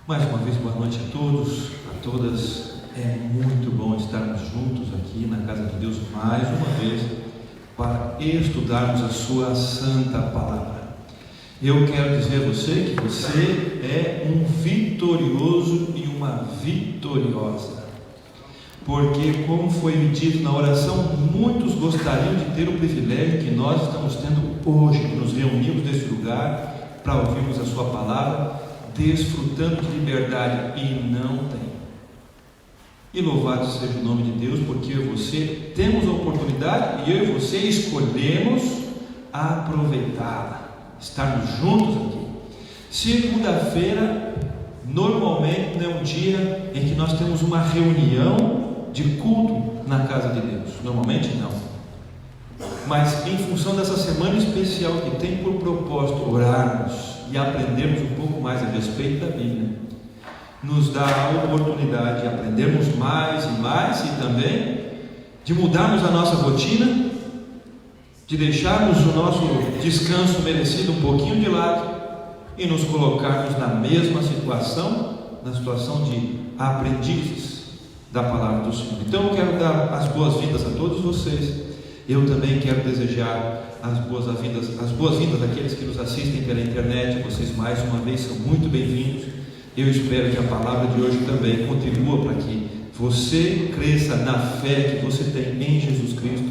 Mais uma vez, boa noite a todos, a todas. É muito bom estarmos juntos aqui na casa de Deus mais uma vez para estudarmos a sua santa palavra. Eu quero dizer a você que você é um vitorioso e uma vitoriosa, porque, como foi me dito na oração, muitos gostariam de ter o privilégio que nós estamos tendo hoje, que nos reunimos nesse lugar para ouvirmos a sua palavra, desfrutando de liberdade, e não tem. E louvado seja o nome de Deus, porque eu e você temos a oportunidade, e eu e você escolhemos aproveitá-la, estarmos juntos aqui. Segunda-feira normalmente não é um dia em que nós temos uma reunião de culto na casa de Deus, normalmente não, mas em função dessa semana especial que tem por propósito orarmos e aprendermos um pouco mais a respeito da Bíblia, nos dá a oportunidade de aprendermos mais e mais, e também de mudarmos a nossa rotina, de deixarmos o nosso descanso merecido um pouquinho de lado e nos colocarmos na mesma situação, na situação de aprendizes da palavra do Senhor. Então eu quero dar as boas-vindas a todos vocês. Eu também quero desejar as boas-vindas àqueles que nos assistem pela internet. Vocês mais uma vez são muito bem-vindos. Eu espero que a palavra de hoje também contribua para que você cresça na fé que você tem em Jesus Cristo,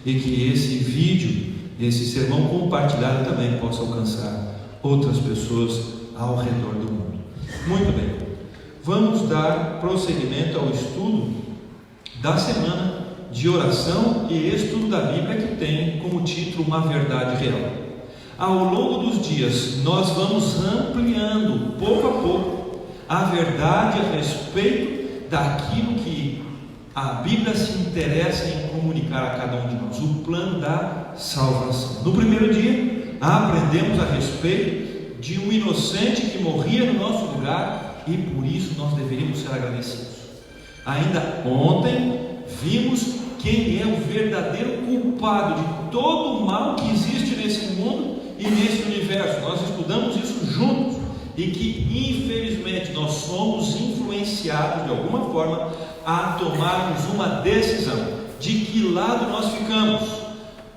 e que esse vídeo, esse sermão compartilhado também possa alcançar outras pessoas ao redor do mundo. Muito bem, vamos dar prosseguimento ao estudo da semana de oração e estudo da Bíblia, que tem como título Uma Verdade Real. Ao longo dos dias nós vamos ampliando pouco a pouco a verdade a respeito daquilo que a Bíblia se interessa em comunicar a cada um de nós, o plano da salvação. No primeiro dia aprendemos a respeito de um inocente que morria no nosso lugar, e por isso nós deveríamos ser agradecidos. Ainda ontem vimos quem é o verdadeiro culpado de todo o mal que existe nesse mundo e nesse universo. Nós estudamos isso juntos, e que infelizmente nós somos influenciados de alguma forma a tomarmos uma decisão de que lado nós ficamos,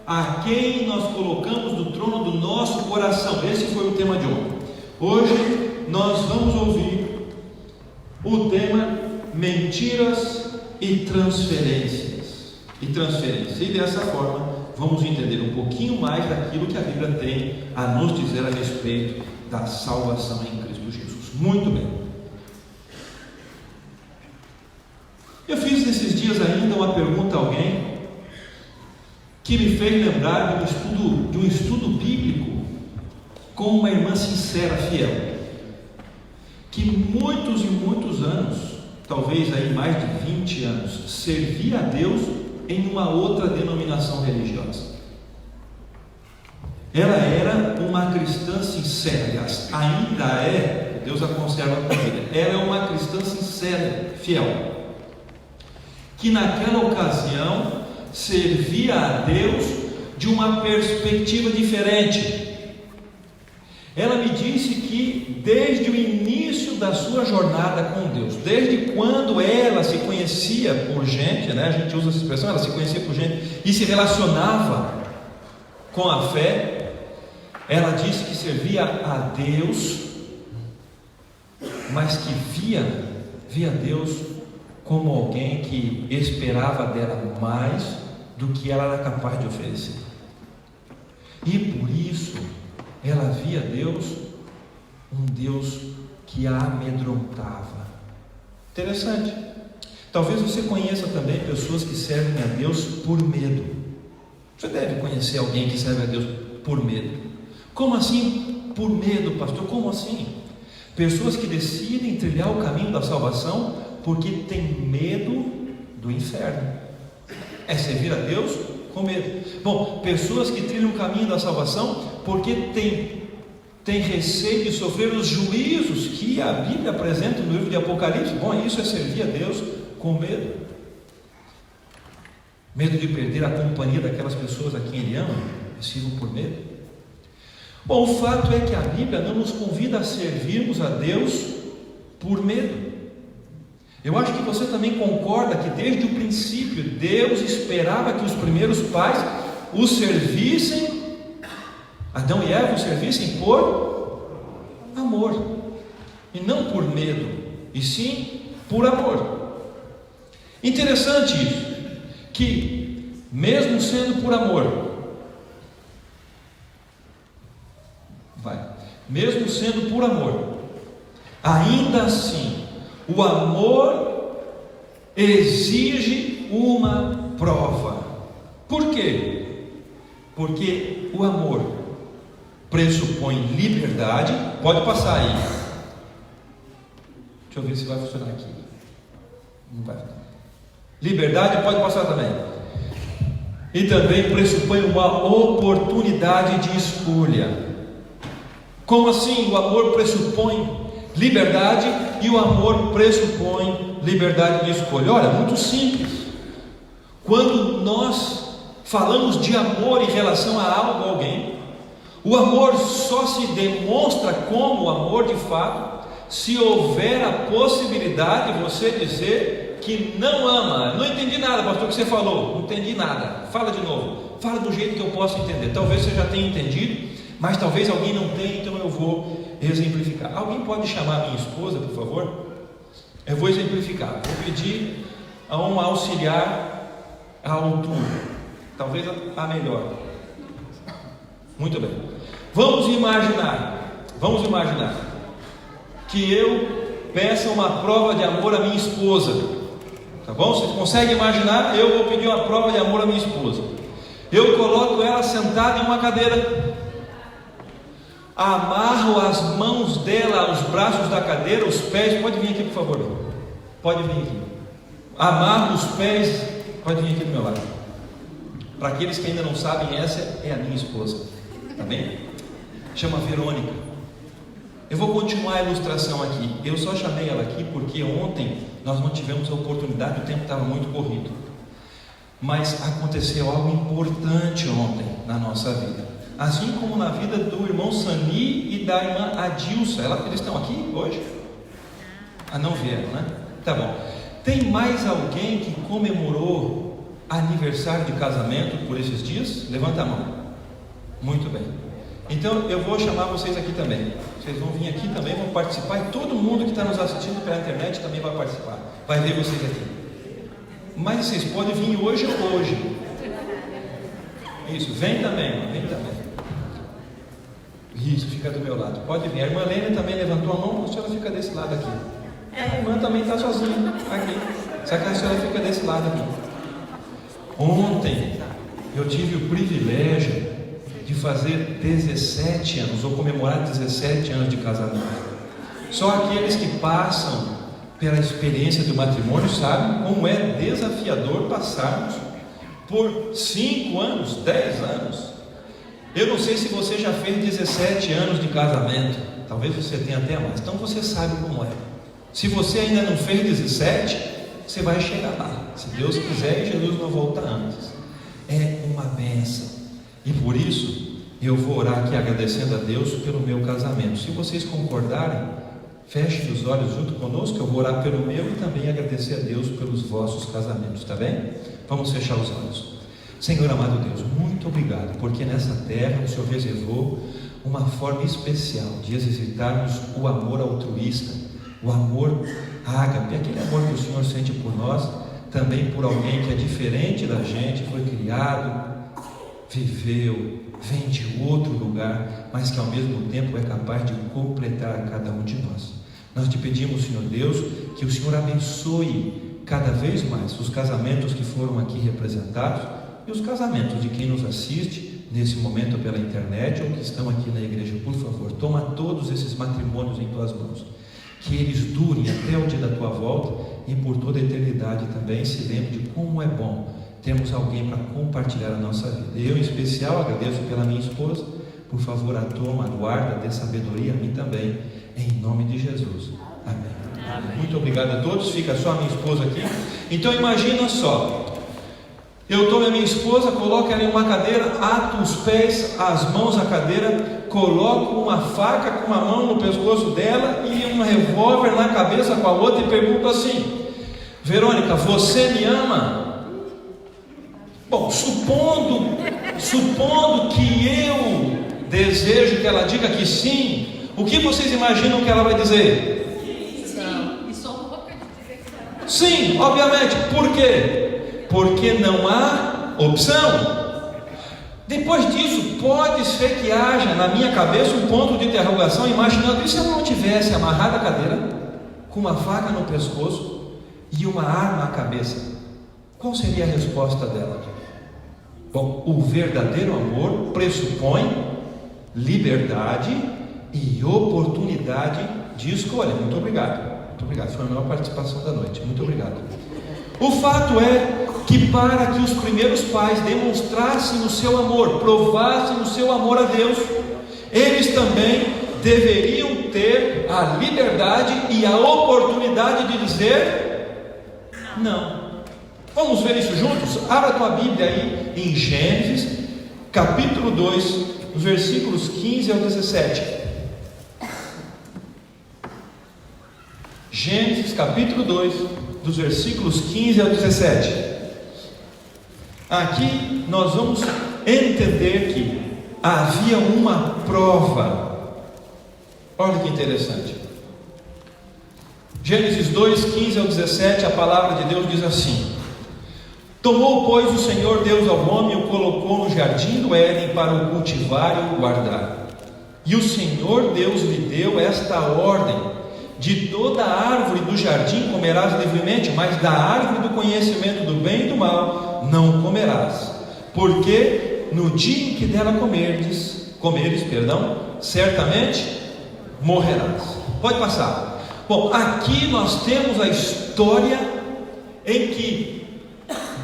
a quem nós colocamos no trono do nosso coração. Esse foi o tema de ontem. Hoje nós vamos ouvir o tema mentiras e transferências. E dessa forma vamos entender um pouquinho mais daquilo que a Bíblia tem a nos dizer a respeito da salvação em Cristo Jesus. Muito bem. Eu fiz nesses dias ainda uma pergunta a alguém que me fez lembrar de um estudo bíblico com uma irmã sincera, fiel, que muitos e muitos anos, talvez aí mais de 20 anos, servia a Deus em uma outra denominação religiosa. Ela era uma cristã sincera, aliás, ainda é, Deus a conserva com vida. Ela é uma cristã sincera, fiel, que naquela ocasião servia a Deus de uma perspectiva diferente. Ela me disse que desde o início da sua jornada com Deus, desde quando ela se conhecia por gente, a gente usa essa expressão, ela se conhecia por gente e se relacionava com a fé, ela disse que servia a Deus, mas que via Deus como alguém que esperava dela mais do que ela era capaz de oferecer, e por isso ela via Deus, um Deus que a amedrontava. Interessante. Talvez você conheça também pessoas que servem a Deus por medo. Você deve conhecer alguém que serve a Deus por medo. Como assim por medo, pastor? Como assim? Pessoas que decidem trilhar o caminho da salvação porque tem medo do inferno. É servir a Deus com medo. Bom, pessoas que trilham o caminho da salvação porque tem receio de sofrer os juízos que a Bíblia apresenta no livro de Apocalipse. Bom, isso é servir a Deus com medo. Medo de perder a companhia daquelas pessoas a quem Ele ama, sirvam por medo. Bom, o fato é que a Bíblia não nos convida a servirmos a Deus por medo. Eu acho que você também concorda que desde o princípio Deus esperava que os primeiros pais os servissem, Adão e Eva os servissem por amor, e não por medo, e sim por amor. Interessante isso, que mesmo sendo por amor, mesmo sendo por amor, ainda assim, o amor exige uma prova. Por quê? Porque o amor pressupõe liberdade. Pode passar aí. Deixa eu ver se vai funcionar aqui. Não vai. Liberdade pode passar também. E também pressupõe uma oportunidade de escolha. Como assim? O amor pressupõe liberdade e o amor pressupõe liberdade de escolha. Olha, muito simples. Quando nós falamos de amor em relação a algo ou alguém, o amor só se demonstra como amor de fato se houver a possibilidade de você dizer que não ama. Não entendi nada, pastor, o que você falou. Não entendi nada. Fala de novo. Fala do jeito que eu possa entender. Talvez você já tenha entendido, mas talvez alguém não tenha, então eu vou exemplificar. Alguém pode chamar a minha esposa, por favor? Eu vou exemplificar. Vou pedir a um auxiliar à altura, talvez a melhor. Muito bem. Vamos imaginar que eu peça uma prova de amor à minha esposa. Tá bom? Vocês conseguem imaginar? Eu vou pedir uma prova de amor à minha esposa. Eu coloco ela sentada em uma cadeira, amarro as mãos dela aos braços da cadeira, os pés. Pode vir aqui, por favor. Pode vir aqui. Amarro os pés. Pode vir aqui do meu lado. Para aqueles que ainda não sabem, essa é a minha esposa. Tá bem? Chama Verônica. Eu vou continuar a ilustração aqui. Eu só chamei ela aqui porque ontem nós não tivemos a oportunidade, o tempo estava muito corrido. Mas aconteceu algo importante ontem na nossa vida. Assim como na vida do irmão Sani e da irmã Adilson. Eles estão aqui hoje? Ah, não vieram, né? Tá bom. Tem mais alguém que comemorou aniversário de casamento por esses dias? Levanta a mão. Muito bem. Então eu vou chamar vocês aqui também. Vocês vão vir aqui também, vão participar. E todo mundo que está nos assistindo pela internet também vai participar. Vai ver vocês aqui. Mas vocês podem vir hoje ou hoje. Isso, vem também, vem também. Isso, fica do meu lado. Pode vir. A irmã Lênia também levantou a mão, a senhora fica desse lado aqui. A irmã também está sozinha aqui. Só que a senhora fica desse lado aqui. Ontem eu tive o privilégio de fazer 17 anos, ou comemorar 17 anos de casamento. Só aqueles que passam pela experiência do matrimônio sabem como é desafiador passarmos por 5 anos, 10 anos. Eu não sei se você já fez 17 anos de casamento, talvez você tenha até mais, então você sabe como é. Se você ainda não fez 17, você vai chegar lá, se Deus quiser e Jesus não volta antes. É uma bênção, e por isso eu vou orar aqui agradecendo a Deus pelo meu casamento. Se vocês concordarem, fechem os olhos junto conosco. Eu vou orar pelo meu e também agradecer a Deus pelos vossos casamentos, tá bem? Vamos fechar os olhos. Senhor amado Deus, muito obrigado, porque nessa terra o Senhor reservou uma forma especial de exercitarmos o amor altruísta, o amor ágape, aquele amor que o Senhor sente por nós, também por alguém que é diferente da gente, foi criado, viveu, vem de outro lugar, mas que ao mesmo tempo é capaz de completar cada um de nós. Nós te pedimos, Senhor Deus, que o Senhor abençoe cada vez mais os casamentos que foram aqui representados e os casamentos de quem nos assiste nesse momento pela internet ou que estão aqui na igreja. Por favor, toma todos esses matrimônios em tuas mãos, que eles durem até o dia da tua volta e por toda a eternidade também. Se lembre de como é bom termos alguém para compartilhar a nossa vida. Eu em especial agradeço pela minha esposa. Por favor, a toma, guarda, dê sabedoria a mim também, em nome de Jesus. Amém. Amém. Muito obrigado a todos. Fica só a minha esposa aqui. Então imagina só, Eu tomo a minha esposa, coloco ela em uma cadeira, ato os pés, as mãos à cadeira, coloco uma faca com uma mão no pescoço dela e um revólver na cabeça com a outra e pergunto assim: Verônica, você me ama? Bom, supondo que eu desejo que ela diga que sim, o que vocês imaginam que ela vai dizer? Sim, e sou louca de dizer que não. Sim, obviamente. Por quê? Porque não há opção. Depois disso, pode ser que haja na minha cabeça um ponto de interrogação, imaginando: e se eu não tivesse amarrado a cadeira, com uma faca no pescoço e uma arma à cabeça? Qual seria a resposta dela? Bom, o verdadeiro amor pressupõe liberdade e oportunidade de escolha. Muito obrigado. Muito obrigado. Foi a maior participação da noite. Muito obrigado. O fato é que, para que os primeiros pais demonstrassem o seu amor, provassem o seu amor a Deus, eles também deveriam ter a liberdade e a oportunidade de dizer não. Vamos ver isso juntos? Abra tua Bíblia aí em Gênesis, capítulo 2, os versículos 15 ao 17. Gênesis, capítulo 2, dos versículos 15 ao 17. Aqui nós vamos entender que havia uma prova. Olha que interessante. Gênesis 2, 15 ao 17, a palavra de Deus diz assim: Tomou, pois, o Senhor Deus ao homem e o colocou no jardim do Éden para o cultivar e o guardar. E o Senhor Deus lhe deu esta ordem: de toda a árvore do jardim comerás livremente, mas da árvore do conhecimento do bem e do mal não comerás, porque no dia em que dela comeres, certamente morrerás. Pode passar. Bom, aqui nós temos a história em que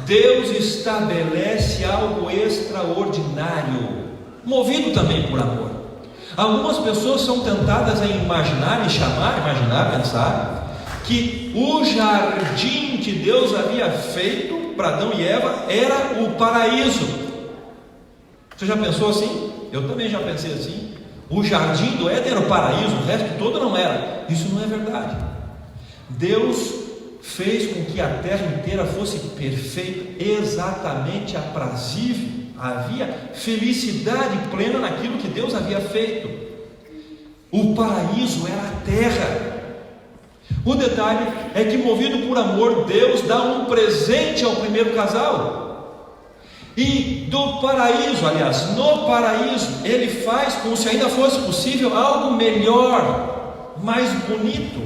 Deus estabelece algo extraordinário, movido também por amor. Algumas pessoas são tentadas a pensar que o jardim que Deus havia feito para Adão e Eva era o paraíso. Você já pensou assim? Eu também já pensei assim. O jardim do Éden era o paraíso, o resto todo não era. Isso não é verdade. Deus fez com que a terra inteira fosse perfeita, exatamente aprazível. Havia felicidade plena naquilo que Deus havia feito. O paraíso era a terra. O detalhe é que, movido por amor, Deus dá um presente ao primeiro casal. E do paraíso, aliás, no paraíso, Ele faz como se ainda fosse possível algo melhor, mais bonito.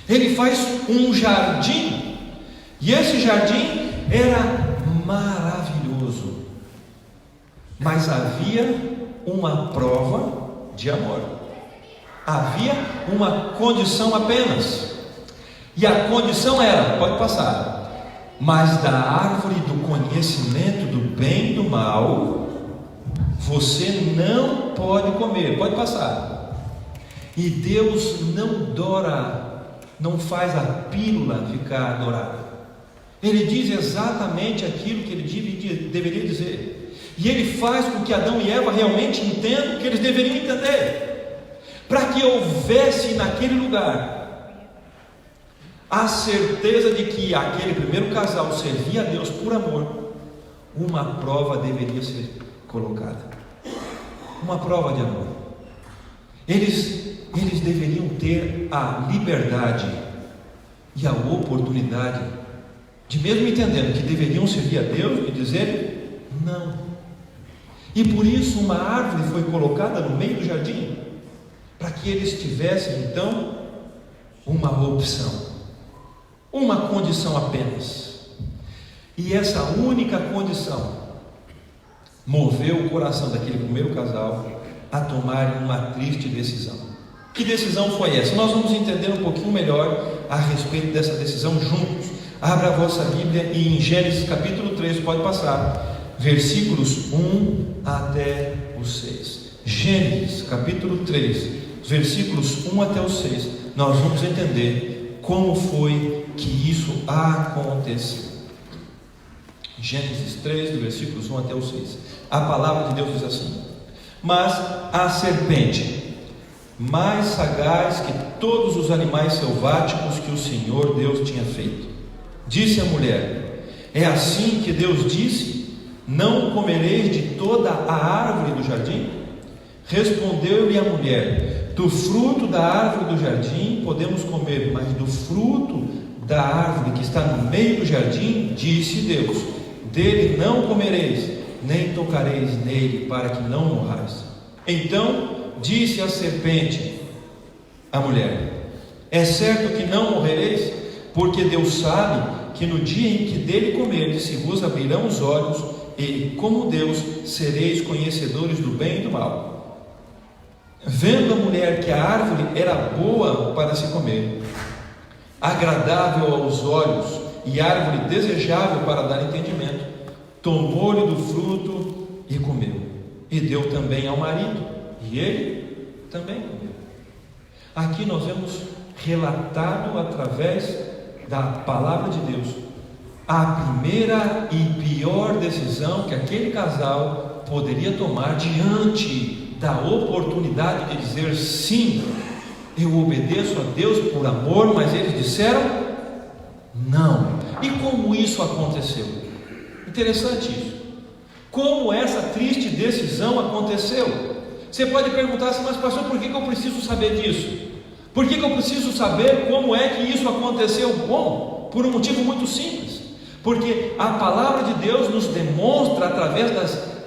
Ele faz um jardim, e esse jardim era maravilhoso, mas havia uma prova de amor, havia uma condição apenas, e a condição era, pode passar, mas da árvore do conhecimento do bem e do mal você não pode comer. Pode passar. E Deus não faz a pílula ficar dourada. Ele diz exatamente aquilo que ele deveria dizer, e ele faz com que Adão e Eva realmente entendam o que eles deveriam entender, para que houvesse naquele lugar a certeza de que aquele primeiro casal servia a Deus por amor. Uma prova deveria ser colocada, uma prova de amor. Eles deveriam ter a liberdade e a oportunidade de, mesmo entendendo que deveriam servir a Deus, e dizer não. E por isso uma árvore foi colocada no meio do jardim, para que eles tivessem então uma opção, uma condição apenas. E essa única condição moveu o coração daquele primeiro casal a tomar uma triste decisão. Que decisão foi essa? Nós vamos entender um pouquinho melhor a respeito dessa decisão juntos. Abra a vossa Bíblia e em Gênesis capítulo 3, pode passar, versículos 1 até o 6. Gênesis capítulo 3, versículos 1 até o 6. Nós vamos entender como foi que isso aconteceu. Gênesis 3, do versículos 1 até o 6. A palavra de Deus diz assim: mas a serpente, mais sagaz que todos os animais selváticos que o Senhor Deus tinha feito, disse à mulher: é assim que Deus disse: não comereis de toda a árvore do jardim? Respondeu-lhe a mulher: do fruto da árvore do jardim podemos comer, mas do fruto da árvore que está no meio do jardim, disse Deus: dele não comereis, nem tocareis nele, para que não morrais. Então disse a serpente à mulher: é certo que não morrereis, porque Deus sabe que no dia em que dele comerdes, se vos abrirão os olhos, e como Deus sereis conhecedores do bem e do mal. Vendo a mulher que a árvore era boa para se comer, agradável aos olhos, e árvore desejável para dar entendimento, tomou-lhe do fruto e comeu, e deu também ao marido, e ele também comeu. Aqui nós vemos relatado através da palavra de Deus a primeira e pior decisão que aquele casal poderia tomar diante da oportunidade de dizer: sim, eu obedeço a Deus por amor, mas eles disseram não. E como isso aconteceu? Interessante isso. Como essa triste decisão aconteceu? Você pode perguntar assim: mas pastor, por que eu preciso saber disso? Por que eu preciso saber como é que isso aconteceu? Bom, por um motivo muito simples, porque a palavra de Deus nos demonstra através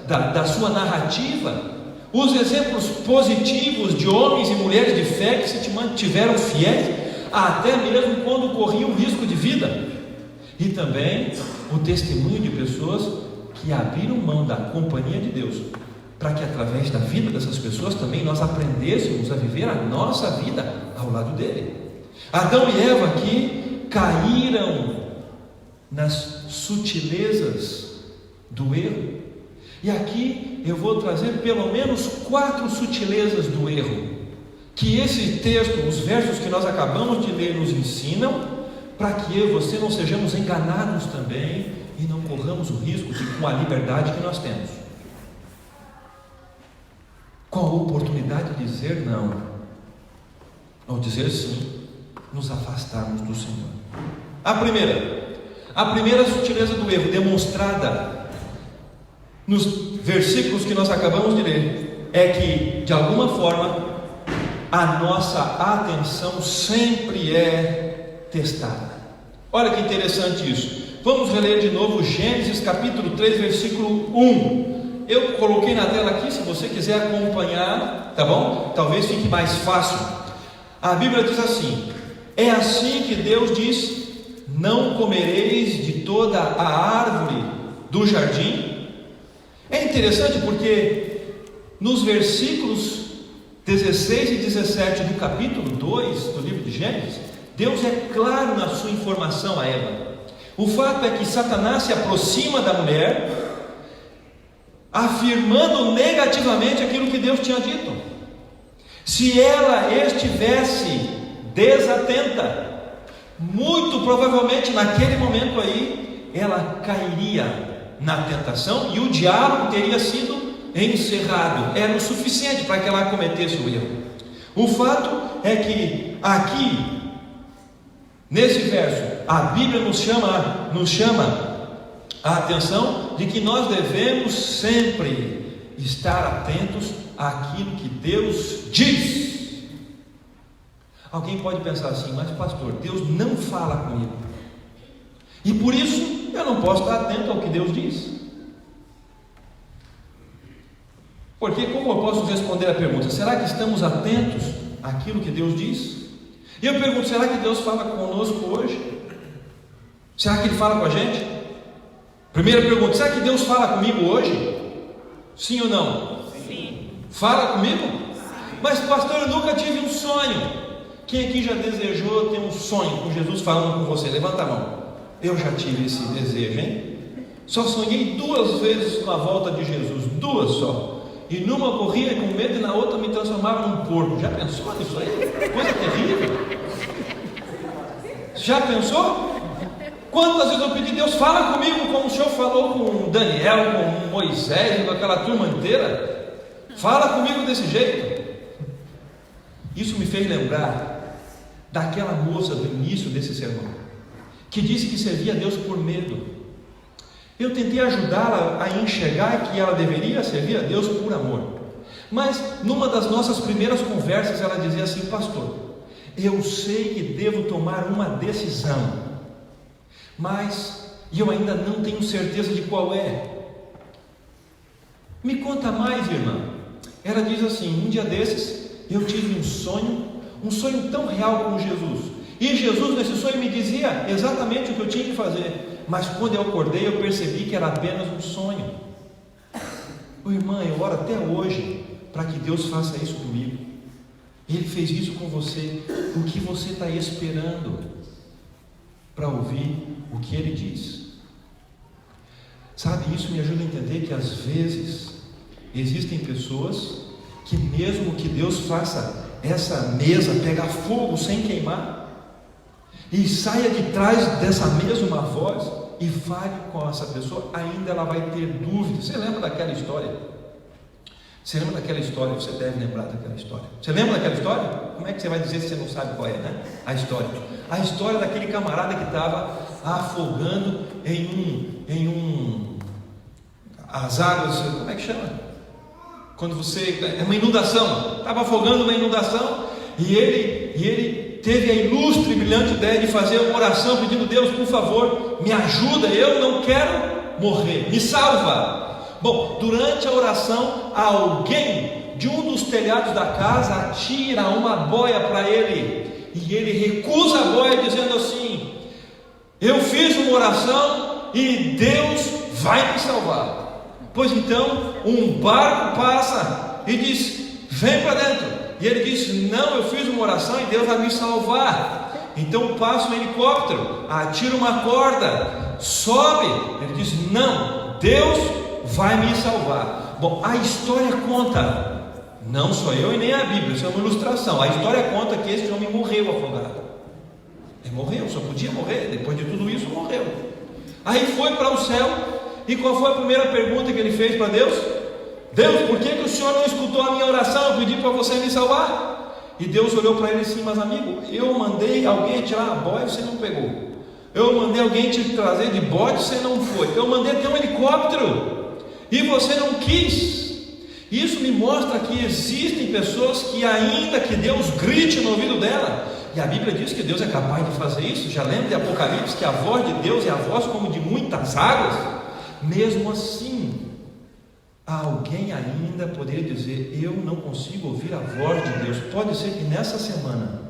da sua narrativa os exemplos positivos de homens e mulheres de fé que se mantiveram fiéis até mesmo quando corriam risco de vida, e também o testemunho de pessoas que abriram mão da companhia de Deus, para que através da vida dessas pessoas também nós aprendêssemos a viver a nossa vida ao lado dele. Adão e Eva aqui caíram nas sutilezas do erro, e aqui eu vou trazer pelo menos 4 sutilezas do erro, que esse texto, os versos que nós acabamos de ler, nos ensinam, para que eu e você não sejamos enganados também, e não corramos o risco de, com a liberdade que nós temos, com a oportunidade de dizer não, ou dizer sim, nos afastarmos do Senhor. A primeira sutileza do erro, demonstrada nos versículos que nós acabamos de ler, é que, de alguma forma, a nossa atenção sempre é testada. Olha que interessante isso. Vamos reler de novo Gênesis capítulo 3, versículo 1. Eu coloquei na tela aqui, se você quiser acompanhar, tá bom? Talvez fique mais fácil. A Bíblia diz assim: é assim que Deus diz: não comereis de toda a árvore do jardim. É interessante porque nos versículos 16 e 17 do capítulo 2 do livro de Gênesis, Deus é claro na sua informação a Eva. O fato é que Satanás se aproxima da mulher, afirmando negativamente aquilo que Deus tinha dito. Se ela estivesse desatenta, muito provavelmente naquele momento aí, ela cairia na tentação e o diálogo teria sido encerrado. Era o suficiente para que ela cometesse o erro. O fato é que aqui, nesse verso, a Bíblia nos chama a atenção de que nós devemos sempre estar atentos àquilo que Deus diz. Alguém pode pensar assim: mas pastor, Deus não fala comigo, e por isso eu não posso estar atento ao que Deus diz. Porque como eu posso responder a pergunta: será que estamos atentos àquilo que Deus diz? E eu pergunto: será que Deus fala conosco hoje? Será que Ele fala com a gente? Primeira pergunta: será que Deus fala comigo hoje? Sim ou não? Sim. Fala comigo? Mas pastor, eu nunca tive um sonho. Quem aqui já desejou ter um sonho com Jesus falando com você? Levanta a mão. Eu já tive esse desejo, hein? Só sonhei 2 vezes com a volta de Jesus, 2 só. E numa eu corria com medo e na outra me transformava num porco. Já pensou nisso aí? Coisa terrível. Já pensou? Quantas vezes eu pedi, Deus, fala comigo como o Senhor falou com Daniel, com Moisés, com aquela turma inteira. Fala comigo desse jeito. Isso me fez lembrar daquela moça do início desse sermão, que disse que servia a Deus por medo. Eu tentei ajudá-la a enxergar que ela deveria servir a Deus por amor. Mas numa das nossas primeiras conversas ela dizia assim: pastor, eu sei que devo tomar uma decisão, mas eu ainda não tenho certeza de qual é. Me conta mais, irmã. Ela diz assim: um dia desses eu tive um sonho tão real com Jesus, e Jesus nesse sonho me dizia exatamente o que eu tinha que fazer, mas quando eu acordei eu percebi que era apenas um sonho. Irmã, eu oro até hoje para que Deus faça isso comigo. Ele fez isso com você. O que você está esperando para ouvir o que Ele diz? Sabe, isso me ajuda a entender que às vezes existem pessoas que mesmo que Deus faça essa mesa pegar fogo sem queimar, e saia de trás dessa mesma voz e fale com essa pessoa, ainda ela vai ter dúvidas. Você lembra daquela história? Você lembra daquela história? Você deve lembrar daquela história. Você lembra daquela história? Como é que você vai dizer se você não sabe qual é, né? A história daquele camarada que estava afogando as águas, como é que chama? Quando você, é uma inundação, estava afogando uma inundação, e ele teve a ilustre e brilhante ideia de fazer uma oração pedindo: Deus, por favor, me ajuda, eu não quero morrer, me salva. Bom, durante a oração, alguém de um dos telhados da casa atira uma boia para ele, e ele recusa a boia, dizendo assim: eu fiz uma oração e Deus vai me salvar. Pois então, um barco passa e diz: vem para dentro. E ele diz: não, eu fiz uma oração e Deus vai me salvar. Então passa um helicóptero, atira uma corda, sobe. Ele diz: não, Deus vai me salvar. Bom, a história conta, não sou eu e nem a Bíblia, isso é uma ilustração. A história conta que esse homem morreu afogado. Ele morreu, só podia morrer. Depois de tudo isso, morreu. Aí foi para o céu. E qual foi a primeira pergunta que ele fez para Deus? Deus, por que o Senhor não escutou a minha oração? Eu pedi para você me salvar. E Deus olhou para ele assim: mas amigo, eu mandei alguém tirar a boia e você não pegou. Eu mandei alguém te trazer de bode, você não foi. Eu mandei até um helicóptero e você não quis. Isso me mostra que existem pessoas que, ainda que Deus grite no ouvido dela, e a Bíblia diz que Deus é capaz de fazer isso. Já lembra de Apocalipse que a voz de Deus é a voz como de muitas águas? Mesmo assim, alguém ainda poderia dizer: eu não consigo ouvir a voz de Deus. Pode ser que nessa semana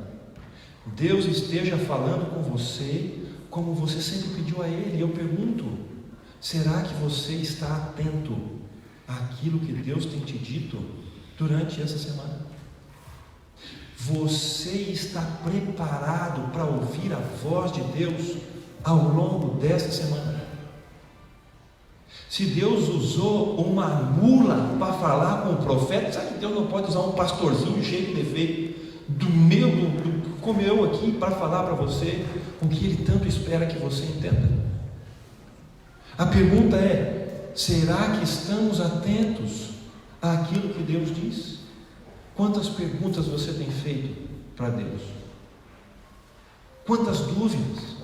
Deus esteja falando com você como você sempre pediu a Ele. E eu pergunto: será que você está atento àquilo que Deus tem te dito durante essa semana? Você está preparado para ouvir a voz de Deus ao longo dessa semana? Se Deus usou uma mula para falar com o profeta, sabe que Deus não pode usar um pastorzinho cheio de defeito como eu aqui, para falar para você o que Ele tanto espera que você entenda? A pergunta é: será que estamos atentos àquilo que Deus diz? Quantas perguntas você tem feito para Deus? Quantas dúvidas?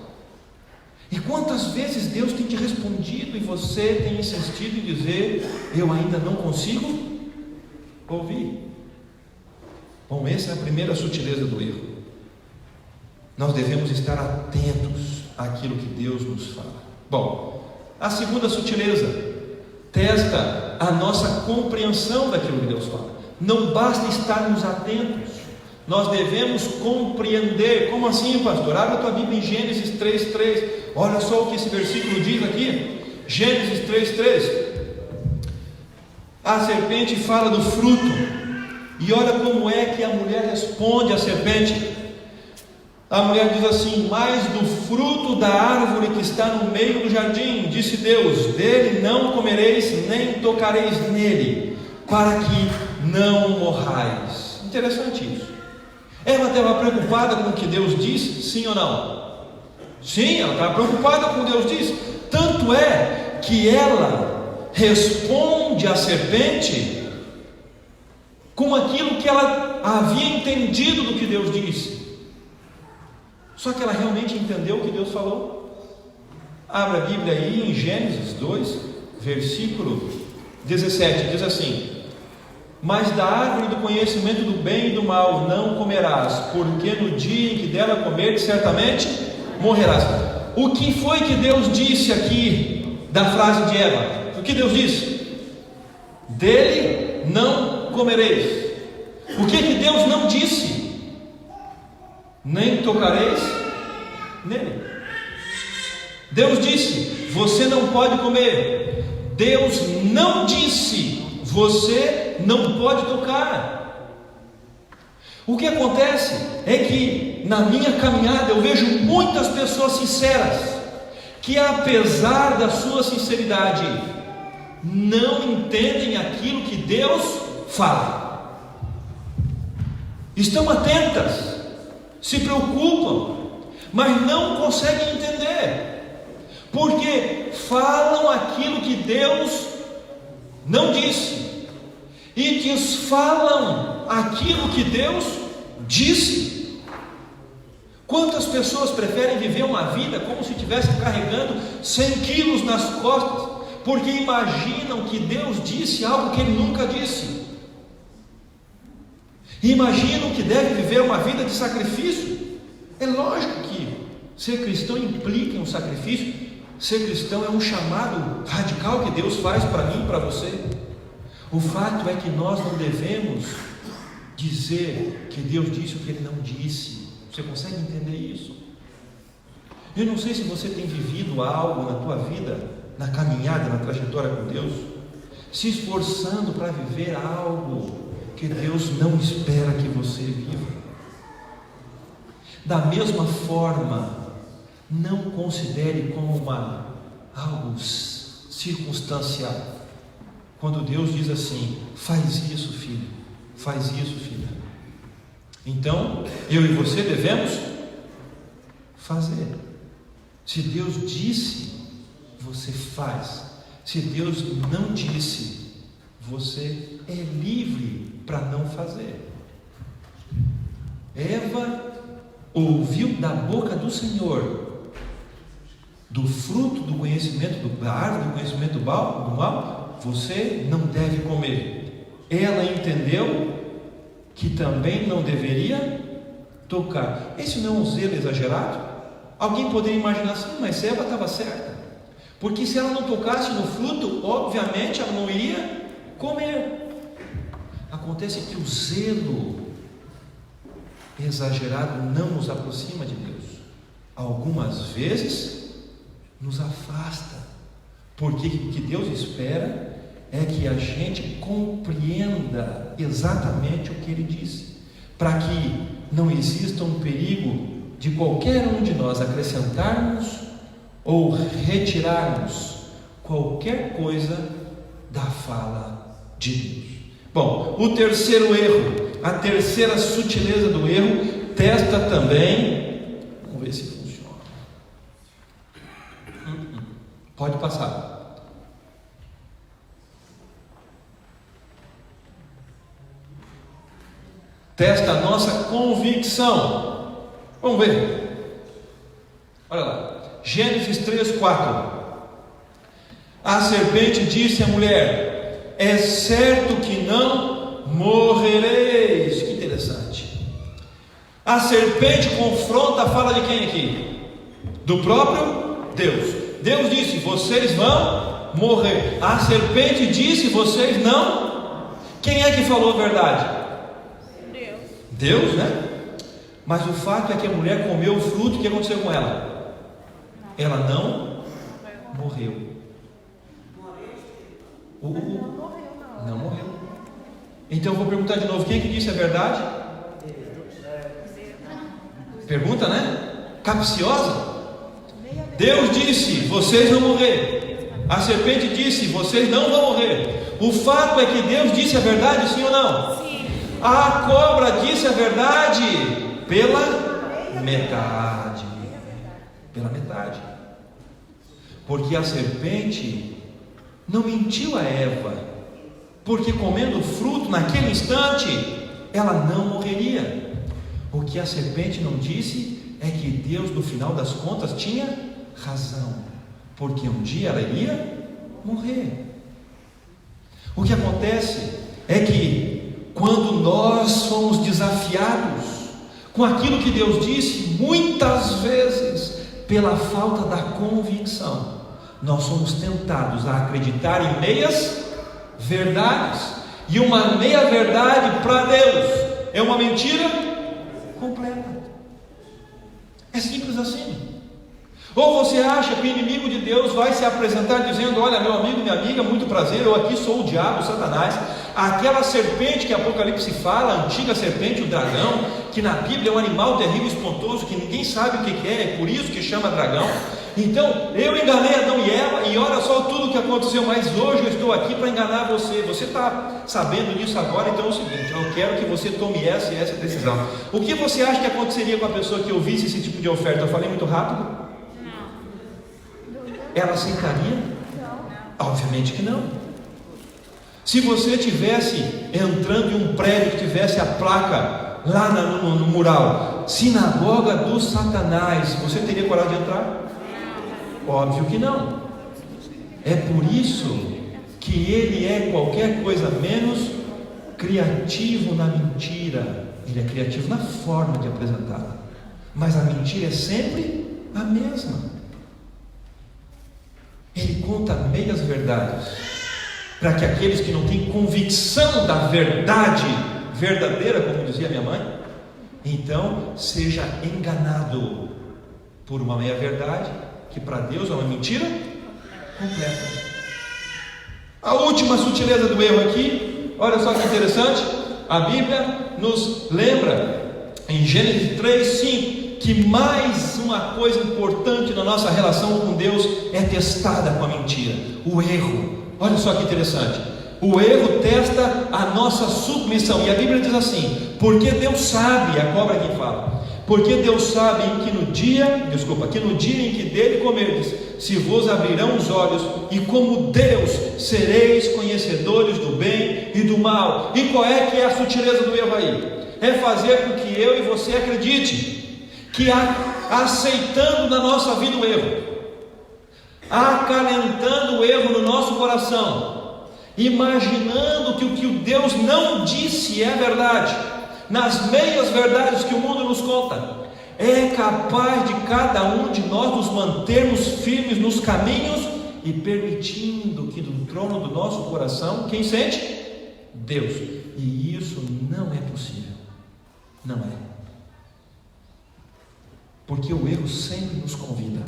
E quantas vezes Deus tem te respondido e você tem insistido em dizer: eu ainda não consigo ouvir? Bom, essa é a primeira sutileza do erro. Nós devemos estar atentos àquilo que Deus nos fala. Bom, a segunda sutileza testa a nossa compreensão daquilo que Deus fala. Não basta estarmos atentos, nós devemos compreender. Como assim, pastor? Abre a tua Bíblia em Gênesis 3:3. Olha só o que esse versículo diz aqui. Gênesis 3:3. A serpente fala do fruto, e olha como é que a mulher responde à serpente. A mulher diz assim: mas do fruto da árvore que está no meio do jardim, disse Deus, dele não comereis, nem tocareis nele, para que não morrais. Interessante isso. Ela estava preocupada com o que Deus disse, sim ou não? Sim, ela estava preocupada com o que Deus disse. Tanto é que ela responde à serpente com aquilo que ela havia entendido do que Deus disse. Só que ela realmente entendeu o que Deus falou. Abra a Bíblia aí em Gênesis 2, versículo 17, diz assim: mas da árvore do conhecimento do bem e do mal não comerás, porque no dia em que dela comeres, certamente morrerás. O que foi que Deus disse aqui da frase de Eva? O que Deus disse? Dele não comereis. O que Deus não disse? Nem tocareis nele. Deus disse: você não pode comer. Deus não disse: você não pode tocar. O que acontece é que na minha caminhada eu vejo muitas pessoas sinceras que, apesar da sua sinceridade, não entendem aquilo que Deus fala. Estão atentas, se preocupam, mas não conseguem entender, porque falam aquilo que Deus não disse e desfalam aquilo que Deus disse. Quantas pessoas preferem viver uma vida como se estivessem carregando 100 quilos nas costas, porque imaginam que Deus disse algo que Ele nunca disse, imaginam que deve viver uma vida de sacrifício. É lógico que ser cristão implica em um sacrifício. Ser cristão é um chamado radical que Deus faz para mim e para você. O fato é que nós não devemos dizer que Deus disse o que Ele não disse. Você consegue entender isso? Eu não sei se você tem vivido algo na tua vida, na caminhada, na trajetória com Deus, se esforçando para viver algo que Deus não espera que você viva. Da mesma forma, não considere como algo circunstancial. Quando Deus diz assim: faz isso, filho, faz isso, filha. Então, eu e você devemos fazer. Se Deus disse, você faz. Se Deus não disse, você é livre para não fazer. Eva ouviu da boca do Senhor do fruto do conhecimento, da árvore do conhecimento do mal, você não deve comer. Ela entendeu que também não deveria tocar. Esse não é um zelo exagerado? Alguém poderia imaginar assim: mas Eva estava certa, porque se ela não tocasse no fruto, obviamente ela não iria comer. Acontece que o zelo exagerado não nos aproxima de Deus. Algumas vezes nos afasta, porque o que Deus espera é que a gente compreenda exatamente o que Ele disse, para que não exista um perigo de qualquer um de nós acrescentarmos ou retirarmos qualquer coisa da fala de Deus. Bom, o terceiro erro, a terceira sutileza do erro, testa também. Vamos ver se funciona. Pode passar. Testa a nossa convicção. Vamos ver. Olha lá. Gênesis 3:4. A serpente disse à mulher: é certo que não morrereis. Que interessante. A serpente confronta a fala de quem aqui? Do próprio Deus. Deus disse: vocês vão morrer. A serpente disse: vocês não. Quem é que falou a verdade? Deus, né? Mas o fato é que a mulher comeu o fruto. O que aconteceu com ela? Ela não morreu. Não morreu. Então eu vou perguntar de novo: quem é que disse a verdade? Pergunta, né? Capciosa. Deus disse: vocês vão morrer. A serpente disse: vocês não vão morrer. O fato é que Deus disse a verdade, sim ou não? Sim. A cobra disse a verdade pela metade. pela metade. Porque a serpente não mentiu a Eva, porque comendo o fruto naquele instante, ela não morreria. O que a serpente não disse é que Deus, no final das contas, tinha razão, porque um dia ela iria morrer. O que acontece é que quando nós somos desafiados com aquilo que Deus disse, muitas vezes, pela falta da convicção, nós somos tentados a acreditar em meias verdades, e uma meia verdade para Deus é uma mentira completa. É simples assim. Ou você acha que o inimigo de Deus vai se apresentar dizendo: olha, meu amigo, minha amiga, muito prazer, eu aqui sou o diabo, Satanás, aquela serpente que Apocalipse fala, a antiga serpente, o dragão, que na Bíblia é um animal terrível, espantoso, que ninguém sabe o que é por isso que chama dragão. Então, eu enganei Adão e Eva, e olha só tudo o que aconteceu, mas hoje eu estou aqui para enganar você. Você está sabendo disso agora, então é o seguinte: eu quero que você tome essa e essa decisão. O que você acha que aconteceria com a pessoa que ouvisse esse tipo de oferta? Eu falei muito rápido? Ela aceitaria? Obviamente que não. Se você estivesse entrando em um prédio que tivesse a placa lá no mural, Sinagoga do Satanás, você teria coragem de entrar? Óbvio que não. É por isso que ele é qualquer coisa menos criativo na mentira. Ele é criativo na forma de apresentá-la, mas a mentira é sempre a mesma. Ele conta meias verdades, para que aqueles que não têm convicção da verdade verdadeira, como dizia minha mãe, então seja enganado por uma meia verdade, que para Deus é uma mentira completa. A última sutileza do erro aqui, olha só que interessante, a Bíblia nos lembra em Gênesis 3:5 que mais uma coisa importante na nossa relação com Deus é testada com a mentira, o erro. Olha só que interessante, o erro testa a nossa submissão, e a Bíblia diz assim: porque Deus sabe, a cobra quem fala, porque Deus sabe que no dia em que dele comerdes, se vos abrirão os olhos, e como Deus sereis conhecedores do bem e do mal. E qual é que é a sutileza do erro aí? É fazer com que eu e você acredite que aceitando na nossa vida o erro, acalentando o erro no nosso coração, imaginando que o que o Deus não disse é verdade, nas meias verdades que o mundo nos conta, é capaz de cada um de nós nos mantermos firmes nos caminhos e permitindo que do trono do nosso coração, quem sente? Deus. E isso não é possível. Não é. Porque o erro sempre nos convida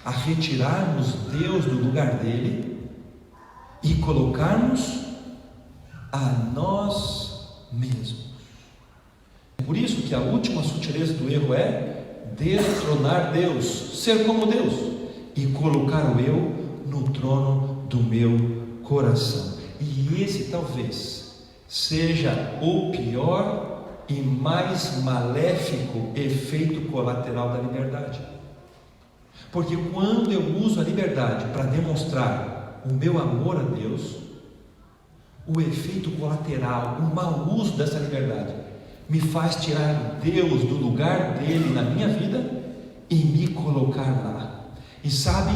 a retirarmos Deus do lugar dele e colocarmos a nós mesmos. É por isso que a última sutileza do erro é destronar Deus, ser como Deus e colocar o eu no trono do meu coração. E esse talvez seja o pior e mais maléfico efeito colateral da liberdade. Porque quando eu uso a liberdade para demonstrar o meu amor a Deus, o efeito colateral, o mau uso dessa liberdade, me faz tirar Deus do lugar dele na minha vida e me colocar lá. E sabe,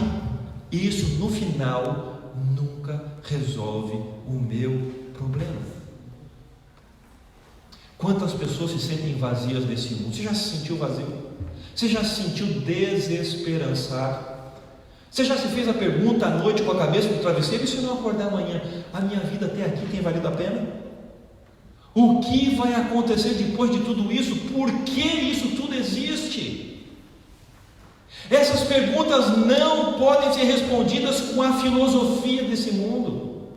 isso no final nunca resolve o meu problema. Quantas pessoas se sentem vazias nesse mundo? Você já se sentiu vazio? Você já se sentiu desesperançado? Você já se fez a pergunta à noite com a cabeça no travesseiro: e se eu não acordar amanhã, a minha vida até aqui tem valido a pena? O que vai acontecer depois de tudo isso? Por que isso tudo existe? Essas perguntas não podem ser respondidas com a filosofia desse mundo.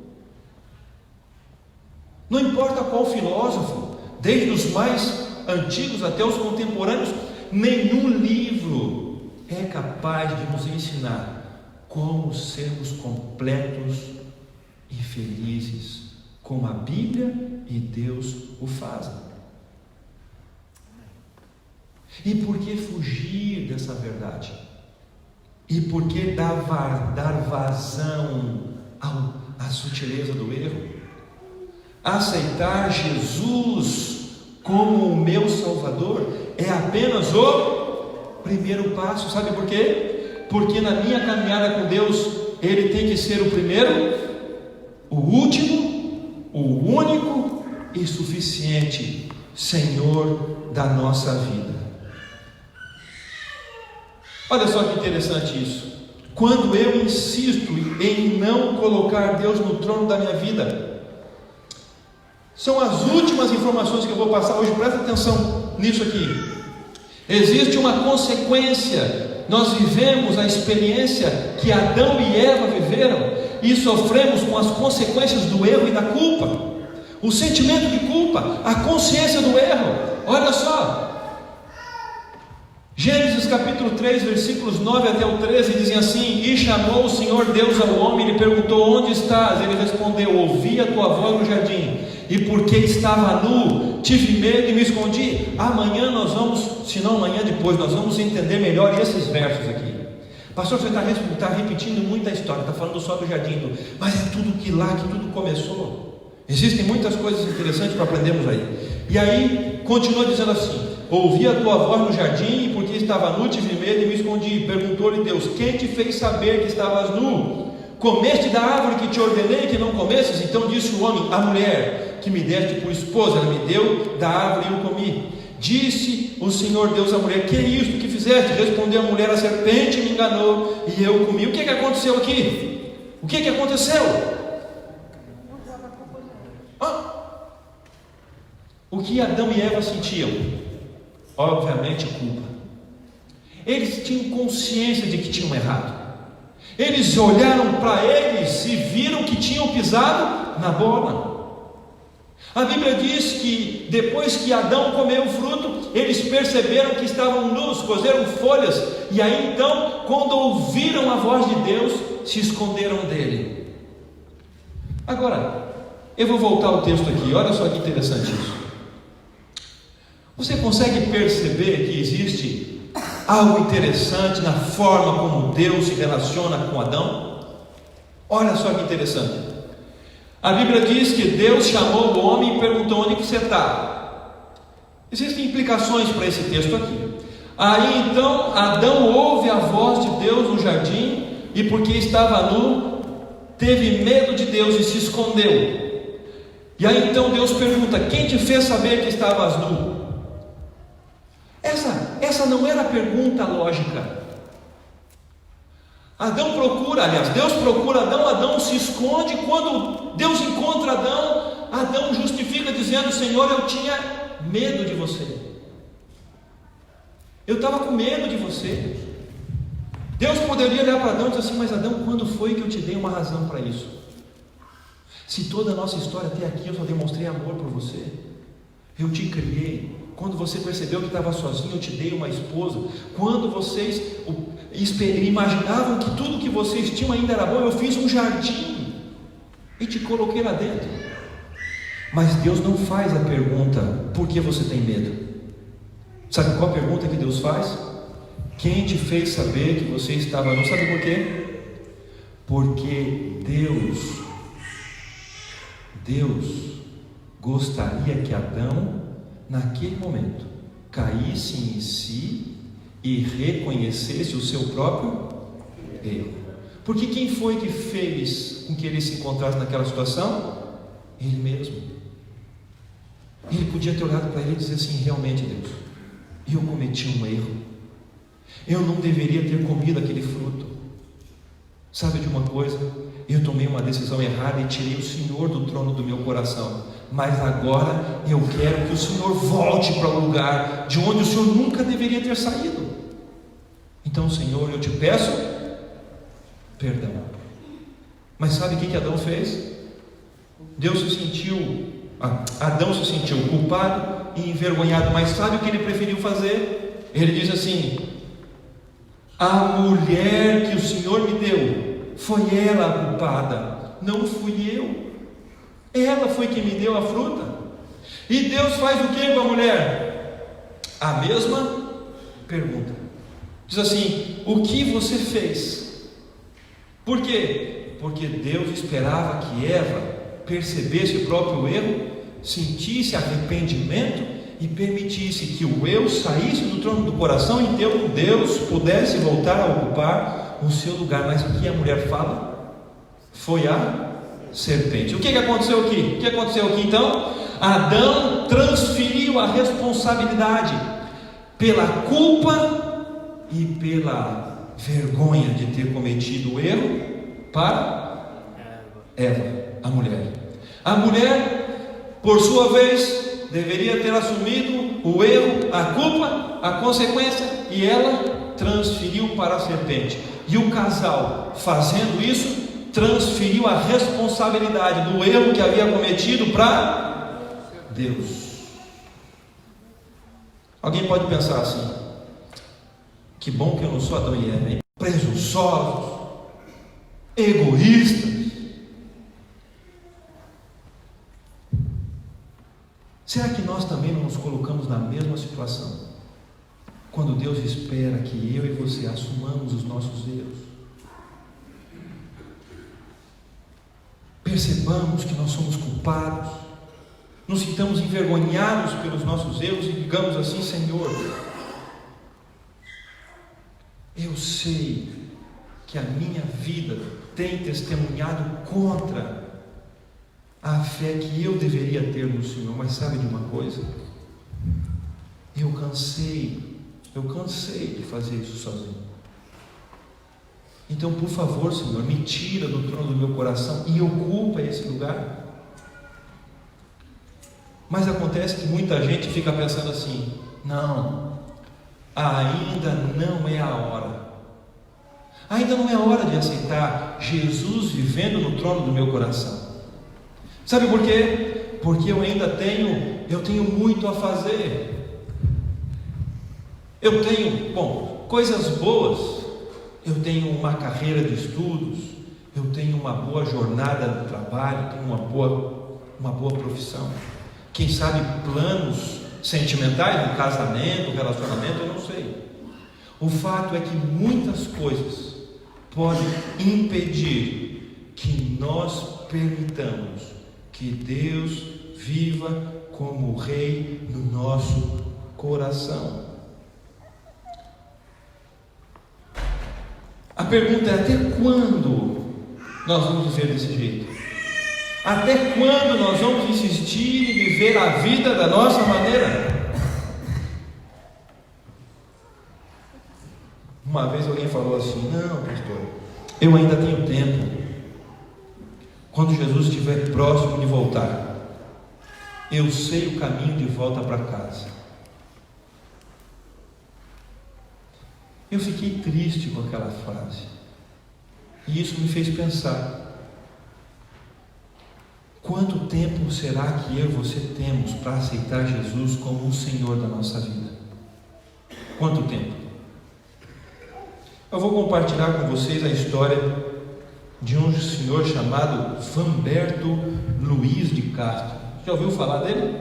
Não importa qual filósofo, desde os mais antigos até os contemporâneos, nenhum livro é capaz de nos ensinar como sermos completos e felizes, como a Bíblia e Deus o fazem. E por que fugir dessa verdade? E por que dar vazão à sutileza do erro? Aceitar Jesus como o meu Salvador é apenas o primeiro passo. Sabe por quê? Porque na minha caminhada com Deus, Ele tem que ser o primeiro, o último, o único e suficiente Senhor da nossa vida. Olha só que interessante isso. Quando eu insisto em não colocar Deus no trono da minha vida, são as últimas informações que eu vou passar hoje, presta atenção nisso aqui. Existe uma consequência. Nós vivemos a experiência que Adão e Eva viveram e sofremos com as consequências do erro e da culpa. O sentimento de culpa, a consciência do erro. Olha só, Gênesis capítulo 3, versículos 9 até o 13 dizem assim: E chamou o Senhor Deus ao homem e lhe perguntou: Onde estás? Ele respondeu: Ouvi a tua voz no jardim, e porque estava nu, tive medo e me escondi. Amanhã nós vamos, se não amanhã depois, nós vamos entender melhor esses versos aqui. Pastor, você está repetindo muita história, está falando só do jardim, mas é tudo que lá que tudo começou. Existem muitas coisas interessantes para aprendermos aí. E aí continua dizendo assim: Ouvi a tua voz no jardim, e porque estava nu, tive medo e me escondi. Perguntou-lhe Deus: Quem te fez saber que estavas nu? Comeste da árvore que te ordenei que não comesses? Então disse o homem: A mulher que me deste por esposa, ela me deu da árvore e eu comi. Disse o Senhor Deus à mulher: Que é isto que fizeste? Respondeu a mulher: A serpente me enganou e eu comi. O que aconteceu aqui? O que aconteceu? O que Adão e Eva sentiam? Obviamente culpa. Eles tinham consciência de que tinham errado. Eles olharam para eles e viram que tinham pisado na bola. A Bíblia diz que depois que Adão comeu o fruto, eles perceberam que estavam nus, coseram folhas, e aí então, quando ouviram a voz de Deus, se esconderam dele. Agora, eu vou voltar ao texto aqui, olha só que interessante isso. Você consegue perceber que existe algo interessante na forma como Deus se relaciona com Adão? Olha só que interessante. A Bíblia diz que Deus chamou o homem e perguntou: Onde que você está? Existem implicações para esse texto aqui. Aí então Adão ouve a voz de Deus no jardim, e porque estava nu, teve medo de Deus e se escondeu. E aí então Deus pergunta: Quem te fez saber que estavas nu? Essa não era a pergunta lógica. Deus procura Adão, Adão se esconde. Quando Deus encontra Adão, Adão justifica dizendo: Senhor, eu tinha medo de você. Eu estava com medo de você. Deus poderia olhar para Adão e dizer assim: Mas Adão, quando foi que eu te dei uma razão para isso? Se toda a nossa história até aqui eu só demonstrei amor por você. Eu te criei. Quando você percebeu que estava sozinho, eu te dei uma esposa. Quando vocês imaginavam que tudo que vocês tinham ainda era bom, eu fiz um jardim e te coloquei lá dentro. Mas Deus não faz a pergunta: por que você tem medo? Sabe qual a pergunta que Deus faz? Quem te fez saber que você estava nu? Sabe por quê? Porque Deus gostaria que Adão, naquele momento, caísse em si e reconhecesse o seu próprio erro. Porque quem foi que fez com que ele se encontrasse naquela situação? Ele mesmo. Ele podia ter olhado para ele e dizer assim: realmente, Deus, eu cometi um erro, eu não deveria ter comido aquele fruto. Sabe de uma coisa? Eu tomei uma decisão errada e tirei o Senhor do trono do meu coração, mas agora eu quero que o Senhor volte para o lugar de onde o Senhor nunca deveria ter saído. Então, Senhor, eu te peço perdão. Mas sabe o que Adão fez? Adão se sentiu culpado e envergonhado, mas sabe o que ele preferiu fazer? Ele diz assim: a mulher que o Senhor me deu, foi ela a culpada, não fui eu. Ela foi quem me deu a fruta. E Deus faz o que com a mulher? A mesma pergunta. Diz assim: o que você fez? Por quê? Porque Deus esperava que Eva percebesse o próprio erro, sentisse arrependimento e permitisse que o eu saísse do trono do coração, e então Deus pudesse voltar a ocupar o seu lugar. Mas o que a mulher fala? Foi a serpente. O que aconteceu aqui? O que aconteceu aqui então? Adão transferiu a responsabilidade pela culpa e pela vergonha de ter cometido o erro para Eva, a mulher. A mulher, por sua vez, deveria ter assumido o erro, a culpa, a consequência, e ela transferiu para a serpente. E o casal, fazendo isso, transferiu a responsabilidade do erro que havia cometido para Deus. Alguém pode pensar assim: que bom que eu não sou Adão e Eva, hein? Presunçosos, egoístas. Será que nós também não nos colocamos na mesma situação? Quando Deus espera que eu e você assumamos os nossos erros, percebamos que nós somos culpados, nos sintamos envergonhados pelos nossos erros e digamos assim: Senhor, eu sei que a minha vida tem testemunhado contra a fé que eu deveria ter no Senhor, mas sabe de uma coisa? Eu cansei de fazer isso sozinho. Então, por favor, Senhor, me tira do trono do meu coração e ocupa esse lugar. Mas acontece que muita gente fica pensando assim: não, ainda não é a hora. Ainda não é a hora de aceitar Jesus vivendo no trono do meu coração. Sabe por quê? Porque eu ainda tenho muito a fazer. Eu tenho, coisas boas. Eu tenho uma carreira de estudos, eu tenho uma boa jornada de trabalho, tenho uma boa profissão. Quem sabe planos sentimentais, um casamento, um relacionamento, eu não sei. O fato é que muitas coisas podem impedir que nós permitamos que Deus viva como Rei no nosso coração. A pergunta é: até quando nós vamos viver desse jeito? Até quando nós vamos insistir em viver a vida da nossa maneira? Uma vez alguém falou assim: não, pastor, eu ainda tenho tempo. Quando Jesus estiver próximo de voltar, eu sei o caminho de volta para casa. Eu fiquei triste com aquela frase, e isso me fez pensar: quanto tempo será que eu e você temos para aceitar Jesus como o Senhor da nossa vida? Quanto tempo? Eu vou compartilhar com vocês a história de um senhor chamado Vanberto Luiz de Castro. Já ouviu falar dele?